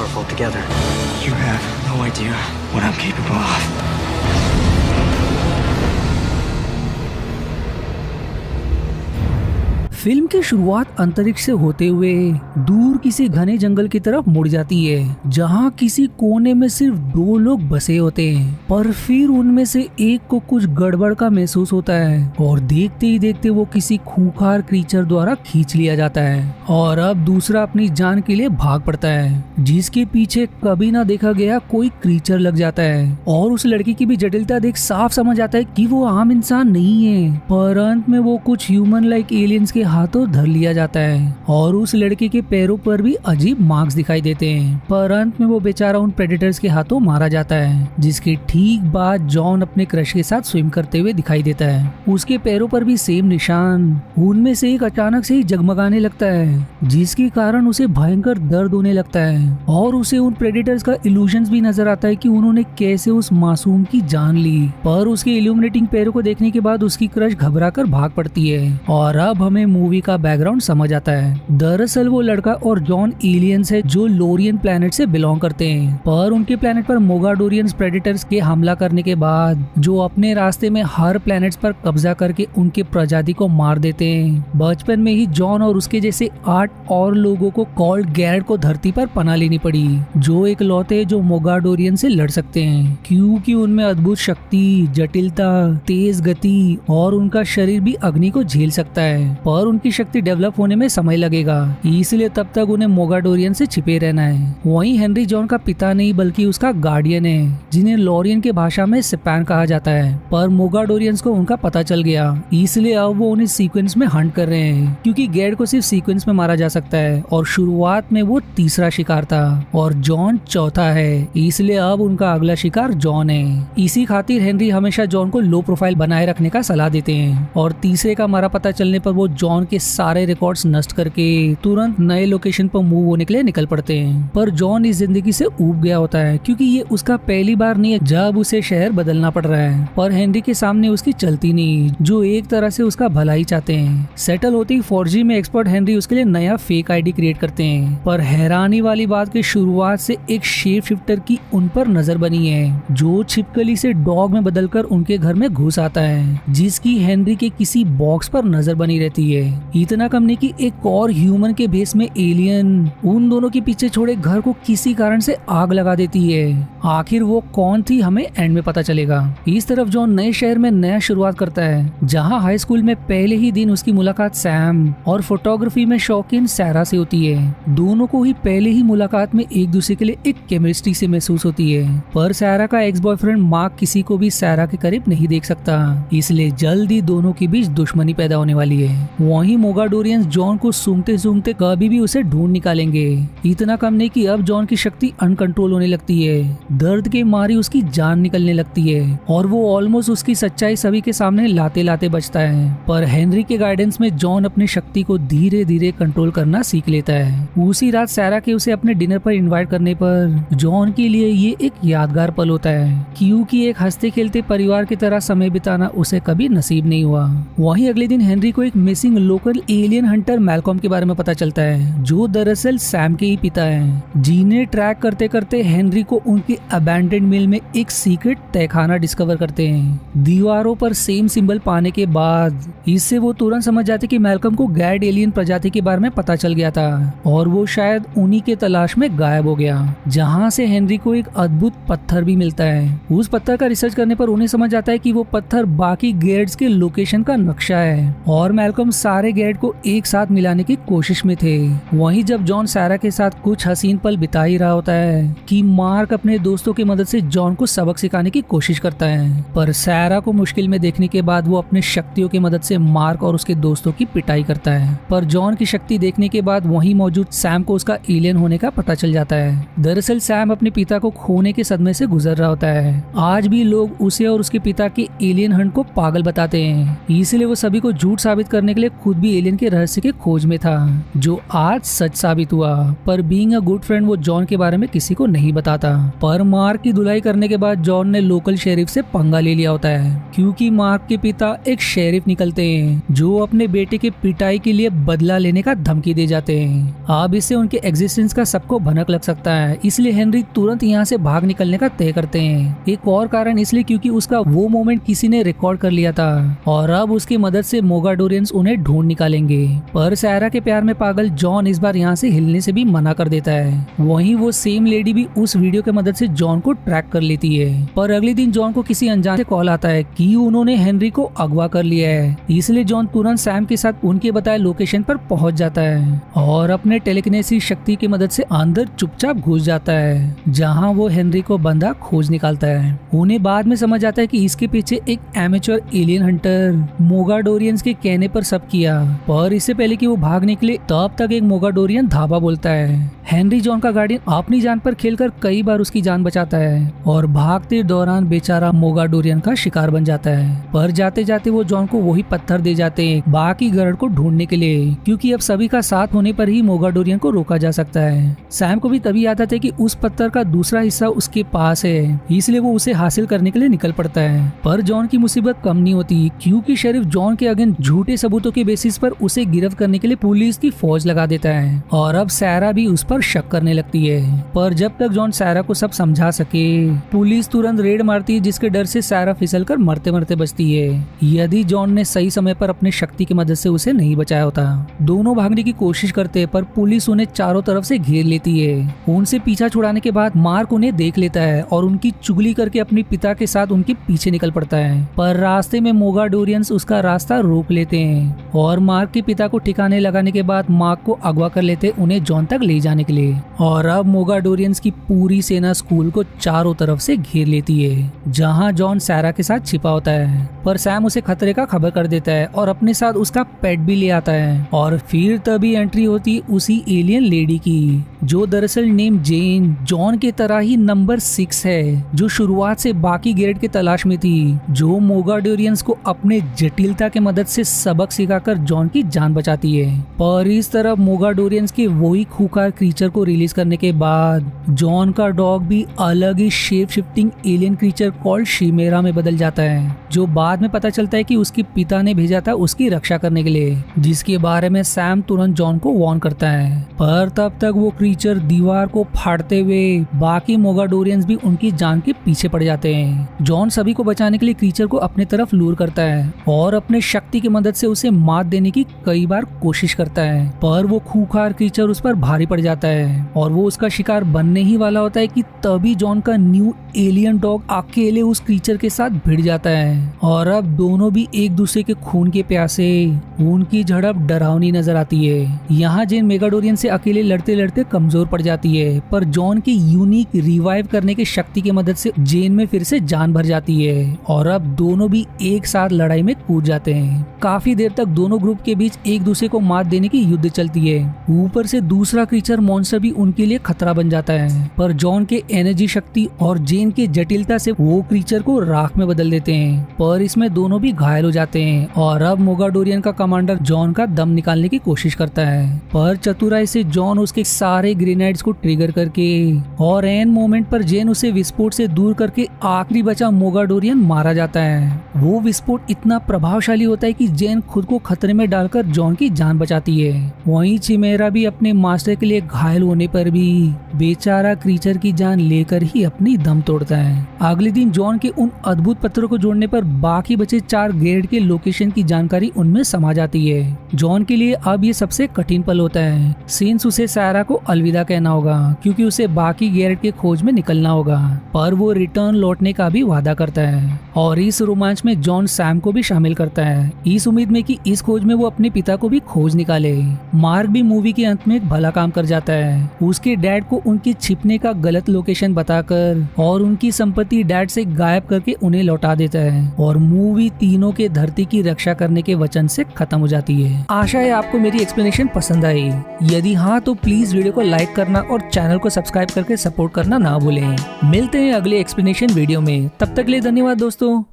powerful together. You have no idea what I'm capable of. Film की शुरुआत अंतरिक्ष से होते हुए दूर किसी घने जंगल की तरफ मुड़ जाती है, जहां किसी कोने में सिर्फ 2 लोग बसे होते हैं। पर फिर उनमें से एक को कुछ गड़बड़ का महसूस होता है और देखते ही देखते वो किसी खूंखार क्रीचर द्वारा खींच लिया जाता है और अब दूसरा अपनी जान के लिए भाग पड़ता है, जिसके पीछे कभी ना देखा गया कोई क्रीचर लग जाता है। और उस लड़की की भी जटिलता देख साफ समझ आता है कि वो आम इंसान नहीं है, पर अंत में वो कुछ ह्यूमन लाइक एलियंस के हाथों धर लिया जाता है और उस लड़के के पैरों पर भी अजीब मार्क्स दिखाई देते हैं। पर अंत में वो बेचारा उन प्रेडेटर्स के हाथों मारा जाता है, जिसके ठीक बाद जॉन अपने क्रश के साथ स्विम करते हुए दिखाई देता है। उसके पैरों पर भी सेम निशान, उनमें से एक अचानक से ही जगमगाने लगता है, जिसके कारण उसे भयंकर दर्द होने लगता है और उसे उन प्रेडेटर्स का इल्यूजन्स भी नजर आता है कि उन्होंने कैसे उस मासूम की जान ली। पर उसके इल्यूमिनेटिंग पैरों को देखने के बाद उसकी क्रश घबराकर भाग पड़ती है और अब हमें मूवी का बैकग्राउंड समझ आता है। दरअसल वो लड़का और जॉन एलियंस है जो लोरियन प्लेनेट से बिलोंग करते हैं, पर उनके प्लेनेट पर मोगाडोरियंस प्रेडेटर्स के हमला करने के बाद जो अपने रास्ते में हर प्लेनेट्स पर कब्जा करके उनके प्रजाति को मार देते हैं। बचपन में ही जॉन और उसके जैसे 8 और लोगों को कॉल्ड गैड को धरती पर पनाह लेनी पड़ी, जो एक लौते जो मोगाडोरियन से लड़ सकते हैं, क्योंकि उनमें अद्भुत शक्ति, जटिलता, तेज गति और उनका शरीर भी अग्नि को झेल सकता है। पर उनकी शक्ति डेवलप होने में समय लगेगा, इसलिए तब तक उन्हें मोगाडोरियन से छिपे रहना है। वहीं हेनरी जॉन का पिता नहीं बल्कि उसका गार्डियन है, जिन्हें लोरियन के भाषा में सिपैन कहा जाता है। पर मोगाडोरियंस को उनका पता चल गया, इसलिए अब वो उन्हें सीक्वेंस में हंट कर रहे हैं, क्योंकि गैड को सिर्फ सीक्वेंस में मारा जा सकता है और शुरुआत में वो तीसरा शिकार था और जॉन चौथा है, इसलिए अब उनका अगला शिकार जॉन है। इसी खातिर हेनरी हमेशा जॉन को लो प्रोफाइल बनाए रखने का सलाह देते हैं और तीसरे का मारा पता चलने पर वो जॉन के सारे रिकॉर्ड्स नष्ट करके तुरंत नए लोकेशन पर मूव होने के लिए निकल पड़ते हैं। पर जॉन इस जिंदगी से ऊब गया होता है, क्योंकि ये उसका पहली बार नहीं है जब उसे शहर बदलना पड़ रहा है। पर हेनरी के सामने उसकी चलती नहीं, जो एक तरह से उसका भला ही चाहते हैं। सेटल होते ही फॉर्जी में एक्सपर्ट हेनरी उसके लिए नया फेक आईडी क्रिएट करते हैं। पर हैरानी वाली बात की शुरुआत से एक शेप शिफ्टर की उन पर नजर बनी है, जो छिपकली से डॉग में बदलकर उनके घर में घुस आता है, जिसकी हेनरी के किसी बॉक्स पर नजर बनी रहती है। इतना कम नहीं कि एक और ह्यूमन के भेस में एलियन उन दोनों के पीछे छोड़े घर को किसी कारण से आग लगा देती है। आखिर वो कौन थी हमें एंड में पता चलेगा। इस तरफ जॉन नए शहर में नया शुरुआत करता है, जहां हाई स्कूल में पहले ही दिन उसकी मुलाकात सैम और फोटोग्राफी में शौकीन सैरा से होती है। दोनों को ही पहले ही मुलाकात में एक दूसरे के लिए एक केमिस्ट्री से महसूस होती है। पर सैरा का एक्स बॉयफ्रेंड मार्क किसी को भी सैरा के करीब नहीं देख सकता, इसलिए जल्दी दोनों के बीच दुश्मनी पैदा होने वाली है। वहीं मोगाडोरियंस जॉन को सूंघते सूंघते कभी भी उसे ढूंढ निकालेंगे। इतना कम नहीं कि अब जॉन की शक्ति अनकंट्रोल होने लगती है, दर्द के मारी उसकी जान निकलने लगती है और वो ऑलमोस्ट उसकी सच्चाई सभी के सामने लाते लाते बचता है। पर हेनरी के गाइडेंस में जॉन अपनी शक्ति को धीरे धीरे कंट्रोल करना सीख लेता है। उसी रात सैरा के उसे अपने डिनर पर इनवाइट करने पर जॉन के लिए ये एक यादगार पल होता है, क्योंकि एक हंसते खेलते परिवार की तरह समय बिताना उसे कभी नसीब नहीं हुआ। वहीं अगले दिन हेनरी को एक missing local alien Hunter Malcolm के बारे में पता चलता है, जो दरअसल सैम के ही पिता हैं, जिन्हें ट्रैक करते करते हेनरी को उनके अबैंडन्ड मिल में एक सीक्रेट तहखाना डिस्कवर करते हैं। दीवारों पर सेम सिंबल पाने के बाद इससे वो तुरंत समझ जाते कि मैलकॉम को गैड एलियन प्रजाति के बारे में पता चल गया था और वो शायद उन्हीं के तलाश में गायब हो गया, जहाँ से हेनरी को एक अद्भुत पत्थर भी मिलता है। उस पत्थर का रिसर्च करने पर उन्हें समझ आता है कि वो पत्थर बाकी गैड्स के लोकेशन का नक्शा है और मैलकॉम सारे गैड को एक साथ मिलाने की कोशिश में थे। वहीं जब जॉन सैरा के साथ कुछ हसीन पल बिता ही रहा होता है कि मार्क अपने दोस्तों की मदद से जॉन को सबक सिखाने की कोशिश करता है, पर सैरा को मुश्किल में देखने के बाद वो अपने शक्तियों की मदद से मार्क और उसके दोस्तों की पिटाई करता है। पर जॉन की शक्ति देखने के बाद वहीं मौजूद सैम को उसका एलियन होने का पता चल जाता है। दरअसल सैम अपने पिता को खोने के सदमे से गुजर रहा होता है। आज भी लोग उसे और उसके पिता के एलियन हंट को पागल बताते हैं, इसलिए वो सभी को झूठ साबित करने के लिए खुद भी एलियन के रहस्य के खोज में था, जो आज सच साबित हुआ। पर बीइंग अ गुड फ्रेंड वो जॉन के बारे में किसी को नहीं बताता। पर मार्क की धुलाई करने के बाद जॉन ने लोकल शेरिफ से पंगा ले लिया होता है, क्योंकि मार्क के पिता एक शेरिफ निकलते हैं जो अपने बेटे के पिटाई के लिए बदला लेने का धमकी दे जाते हैं। अब इससे उनके एग्जिस्टेंस का सबको भनक लग सकता है, इसलिए हेनरी तुरंत यहाँ से भाग निकलने का तय करते हैं। एक और कारण इसलिए क्योंकि उसका वो मोमेंट किसी ने रिकॉर्ड कर लिया था और अब उसकी मदद से मोगाडोरियंस उन्हें ढूंढ निकालेंगे। पर सारा के प्यार में पागल जॉन इस बार यहाँ से हिलने से भी मना कर देता है। वहीं वो सेम लेडी भी उस वीडियो के मदद से जॉन को ट्रैक कर लेती है। पर अगले दिन जॉन को किसी अनजान से कॉल आता है कि उन्होंने हेनरी को अगवा कर लिया है, इसलिए जॉन तुरंत सैम के साथ उनके बताए लोकेशन पर पहुंच जाता है और अपने टेलीकिनेसिस शक्ति की मदद से अंदर चुपचाप घुस जाता है, जहां वो हेनरी को बंदा खोज निकालता है। उन्हें बाद में समझ आता है कि इसके पीछे एक एमेच्योर एलियन हंटर मोगाडोरियंस के कहने पर सब किया। पर इससे पहले कि वो भाग निकले तब तक एक मोगाडोरियन धाबा बोलता है। हेनरी जॉन का गार्डियन अपनी जान पर खेलकर कई बार उसकी जान बचाता है और भागते दौरान बेचारा मोगाडोरियन का शिकार बन जाता है। पर जाते जाते वो जॉन को वही पत्थर दे जाते हैं बाकी गरड़ को ढूंढने के लिए, क्योंकि अब सभी का साथ होने पर ही मोगाडोरियन को रोका जा सकता है। सैम को भी तभी याद आता है कि उस पत्थर का दूसरा हिस्सा उसके पास है, इसलिए वो उसे हासिल करने के लिए निकल पड़ता है। पर जॉन की मुसीबत कम नहीं होती, क्योंकि शरीफ जॉन के अगेंस्ट झूठे सबूतों के बेसिस पर उसे गिरफ्त करने के लिए पुलिस की फौज लगा देता है और अब सारा भी उस पर शक करने लगती है। पर जब तक जॉन सारा को सब समझा सके, पुलिस तुरंत रेड मारती है, जिसके डर से सारा फिसलकर मरते मरते बचती है, यदि जॉन ने सही समय पर अपने शक्ति की मदद से उसे नहीं बचाया होता। दोनों भागने की कोशिश करते हैं, पर पुलिस उन्हें चारों तरफ से घेर लेती है। उनसे पीछा छुड़ाने के बाद मार्क उन्हें देख लेता है और उनकी चुगली करके अपने पिता के साथ उनके पीछे निकल पड़ता है। पर रास्ते में मोगाडोरियंस उसका रास्ता रोक लेते हैं और मार्क के पिता को ठिकाने लगाने के बाद मार्क को अगवा कर लेते उन्हें जॉन तक ले जाने के लिए। और अब मोगाडोरियंस की पूरी सेना स्कूल को चारों तरफ से घेर लेती है, जहां जॉन सारा के साथ छिपा होता है। पर सैम उसे खतरे का खबर कर देता है और अपने साथ उसका पेट भी ले आता है। और फिर तभी एंट्री होती उसी एलियन लेडी की, जो दरअसल नेम जेन जॉन के तरह ही नंबर 6 है, जो शुरुआत से बाकी ग्रेड के तलाश में थी, जो मोगाडोरियंस को अपने जटिलता के मदद से सबक सिखाकर जॉन की जान बचाती है। पर इस तरफ मोगाडोरियंस के वही खूंखार क्रीचर को रिलीज करने के बाद जॉन का डॉग भी अलग ही shape shifting alien creature called chimera में बदल जाता है, जो बाद में पता चलता है कि उसके पिता ने भेजा था उसकी रक्षा करने के लिए, जिसके बारे में सैम तुरंत जॉन को वार्न करता है। पर तब तक वो क्रीचर दीवार को फाड़ते हुए बाकी मोगाडोरियंस भी उनकी जान के पीछे पड़ जाते हैं। जॉन सभी को बचाने के लिए क्रीचर को अपने तरफ लूर करता है और अपने शक्ति की मदद से उसे मात देने की कई बार कोशिश करता है, पर वो खूंखार क्रीचर उस पर भारी पड़ जाता है और वो उसका शिकार बनने ही वाला होता है कि तभी जॉन का न्यू एलियन डॉग अकेले उस क्रीचर के साथ भिड़ जाता है और अब दोनों भी एक दूसरे के खून के प्यासे। उनकी झड़प डरावनी नजर आती है। यहाँ जेन मेगाडोरियन से अकेले लड़ते लड़ते कमजोर पड़ जाती है, पर जॉन की यूनिक रिवाइव करने की शक्ति की मदद से जेन में फिर से जान भर जाती है और अब दोनों भी एक साथ लड़ाई में कूद जाते हैं। काफी देर तक दोनों ग्रुप के बीच एक दूसरे को मात देने की युद्ध चलती है। ऊपर से दूसरा क्रीचर मॉन्स्टर भी उनके लिए खतरा बन जाता है, पर जॉन के एनर्जी शक्ति और जेन की जटिलता से वो क्रीचर को राख में बदल देते हैं। पर इसमें दोनों भी घायल हो जाते हैं और अब मोगाडोरियन का कमांडर जॉन का दम निकालने की कोशिश करता है, पर चतुराई से जॉन उसके सारे ग्रेनेड्स को ट्रिगर करके और एन मोमेंट पर जेन उसे विस्फोट से दूर करके आखिरी बचा मोगाडोरियन मारा जाता है। वो विस्फोट इतना प्रभावशाली होता है कि जेन खुद को खतरे में डालकर जॉन की जान बचाती है। वहीं चिमेरा भी अपने मास्टर के लिए घायल होने पर भी बेचारा क्रीचर की जान लेकर ही अपनी दम तोड़ता है। अगले दिन जॉन के उन अद्भुत पत्थरों को जोड़ने पर बाकी बचे 4 ग्रेड के लोकेशन की जानकारी उनमें समा जाती है। जॉन के लिए अब ये सबसे कठिन पल होता है, सिंस उसे सारा को अलविदा कहना होगा, क्योंकि उसे बाकी ग्रेड के खोज में निकलना होगा। पर वो रिटर्न लौटने का भी वादा करता है और इस रोमांच में जॉन सैम को भी शामिल करता है, इस उम्मीद में कि इस खोज में वो अपने पिता को भी खोज निकाले। मार्क भी मूवी के अंत में एक भला काम कर जाता है, उसके डैड को उनकी छिपने का गलत लोकेशन बताकर और उनकी संपत्ति डैड से गायब करके उन्हें लौटा देता है और मूवी तीनों के धरती की रक्षा करने के वचन से खत्म हो जाती है। आशा है आपको मेरी एक्सप्लेनेशन पसंद आई। यदि हाँ तो प्लीज वीडियो को लाइक करना और चैनल को सब्सक्राइब करके सपोर्ट करना ना भूलें। मिलते हैं अगले एक्सप्लेनेशन वीडियो में, तब तक के लिए धन्यवाद दोस्तों।